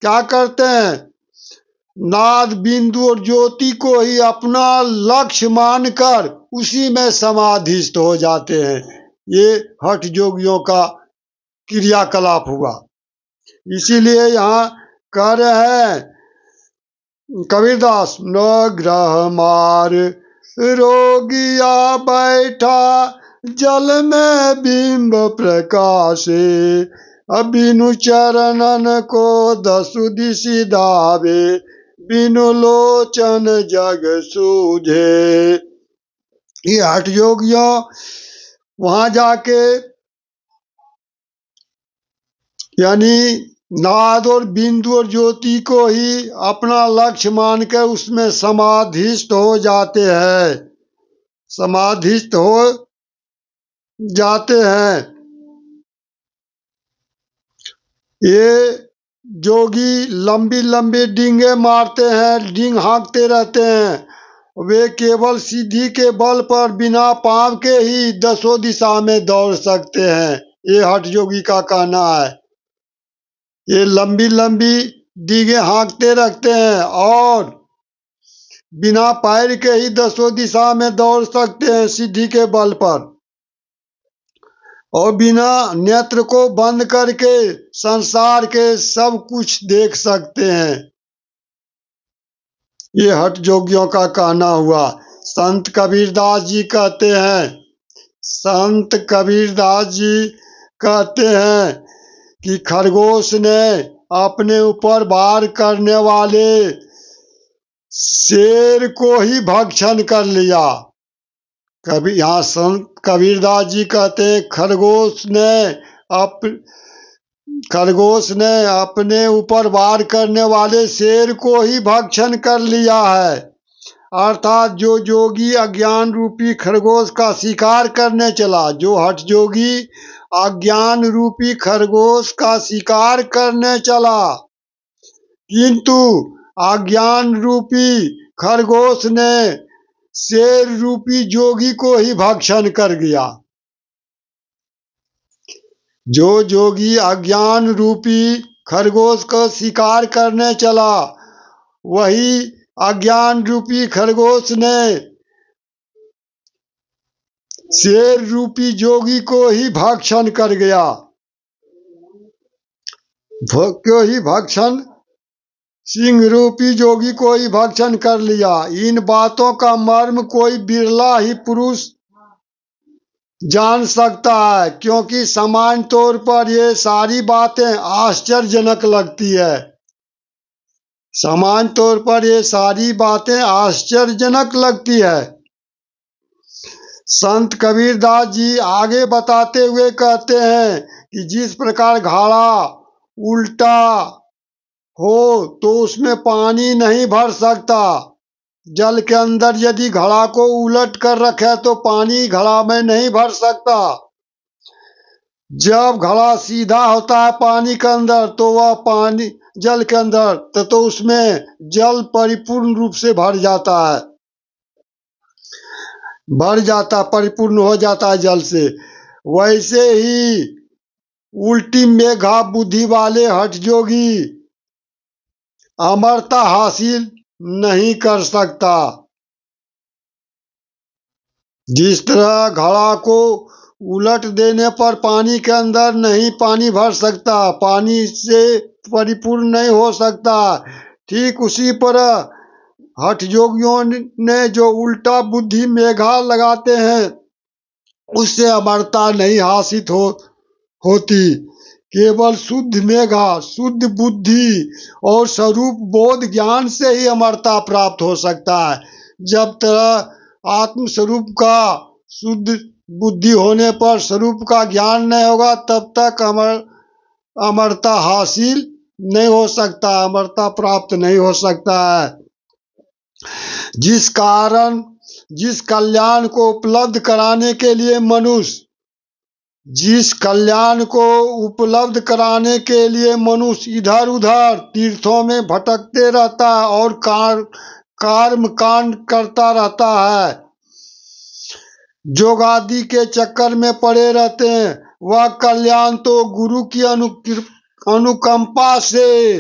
क्या करते हैं, नाद बिंदु और ज्योति को ही अपना लक्ष्य मानकर उसी में समाधिस्थ हो जाते हैं। ये हठ योगियों का क्रियाकलाप हुआ। इसीलिए यहाँ कह रहे हैं कबीरदास, न ग्रह मार रोगिया बैठा जल में बिंब प्रकाशे, बिनु चरणन को दसु दिशि धावे, बिनु लोचन जग सूझे। ये हठ योगियों वहां जाके यानी नाद और बिंदु और ज्योति को ही अपना लक्ष्य मानकर उसमें समाधिस्थ हो जाते हैं, समाधिस्थ हो जाते हैं। ये जोगी लंबी लंबी डींगे मारते हैं, डींग हाँकते रहते हैं। वे केवल सीधी के बल पर बिना पांव के ही दसों दिशा में दौड़ सकते हैं। ये हठ योगी का कहना है। ये लंबी लंबी डींगे हाँकते रखते हैं और बिना पैर के ही दसों दिशा में दौड़ सकते हैं सीढ़ी के बल पर, और बिना नेत्र को बंद करके संसार के सब कुछ देख सकते हैं। ये हठ योगियों का कहना हुआ। संत कबीरदास जी कहते हैं, संत कबीरदास जी कहते हैं कि खरगोश ने अपने ऊपर वार करने वाले शेर को ही भक्षण कर लिया। कभी यहाँ संत कबीरदास जी कहते हैं खरगोश ने अपने ऊपर वार करने वाले शेर को ही भक्षण कर लिया है। अर्थात जो योगी अज्ञान रूपी खरगोश का शिकार करने चला, जो हठ योगी अज्ञान रूपी खरगोश का शिकार करने चला, किंतु अज्ञान रूपी खरगोश ने शेर रूपी जोगी को ही भक्षण कर गया। जो जोगी अज्ञान रूपी खरगोश का शिकार करने चला, वही अज्ञान रूपी खरगोश ने शेर रूपी जोगी को ही भक्षण कर गया। क्यों ही भक्षण, सिंह रूपी जोगी को ही भक्षण कर लिया। इन बातों का मर्म कोई बिरला ही पुरुष जान सकता है, क्योंकि सामान्य तौर पर ये सारी बातें आश्चर्यजनक लगती है। सामान्य तौर पर ये सारी बातें आश्चर्यजनक लगती है। संत कबीरदास जी आगे बताते हुए कहते हैं कि जिस प्रकार घड़ा उल्टा हो तो उसमें पानी नहीं भर सकता। जल के अंदर यदि घड़ा को उलट कर रखे तो पानी घड़ा में नहीं भर सकता। जब घड़ा सीधा होता है पानी के अंदर तो वह पानी जल के अंदर तो उसमें जल परिपूर्ण रूप से भर जाता है, परिपूर्ण हो जाता है जल से। वैसे ही उल्टी मेघा बुद्धि वाले हठ योगी अमरता हासिल नहीं कर सकता। जिस तरह घड़ा को उलट देने पर पानी के अंदर नहीं पानी भर सकता, पानी से परिपूर्ण नहीं हो सकता, ठीक उसी तरह हठ योगियों ने जो उल्टा बुद्धि मेघा लगाते हैं उससे अमरता नहीं हासिल होती। केवल शुद्ध मेघा, शुद्ध बुद्धि और स्वरूप बोध ज्ञान से ही अमरता प्राप्त हो सकता है। जब तक आत्म स्वरूप का शुद्ध बुद्धि होने पर स्वरूप का ज्ञान नहीं होगा तब तक अमरता हासिल नहीं हो सकता, अमरता प्राप्त नहीं हो सकता है। जिस कल्याण को उपलब्ध कराने के लिए मनुष्य इधर उधर तीर्थों में भटकते रहता है और कर्म कांड करता रहता है, जोगादि के चक्कर में पड़े रहते हैं, वह कल्याण तो गुरु की अनुकंपा से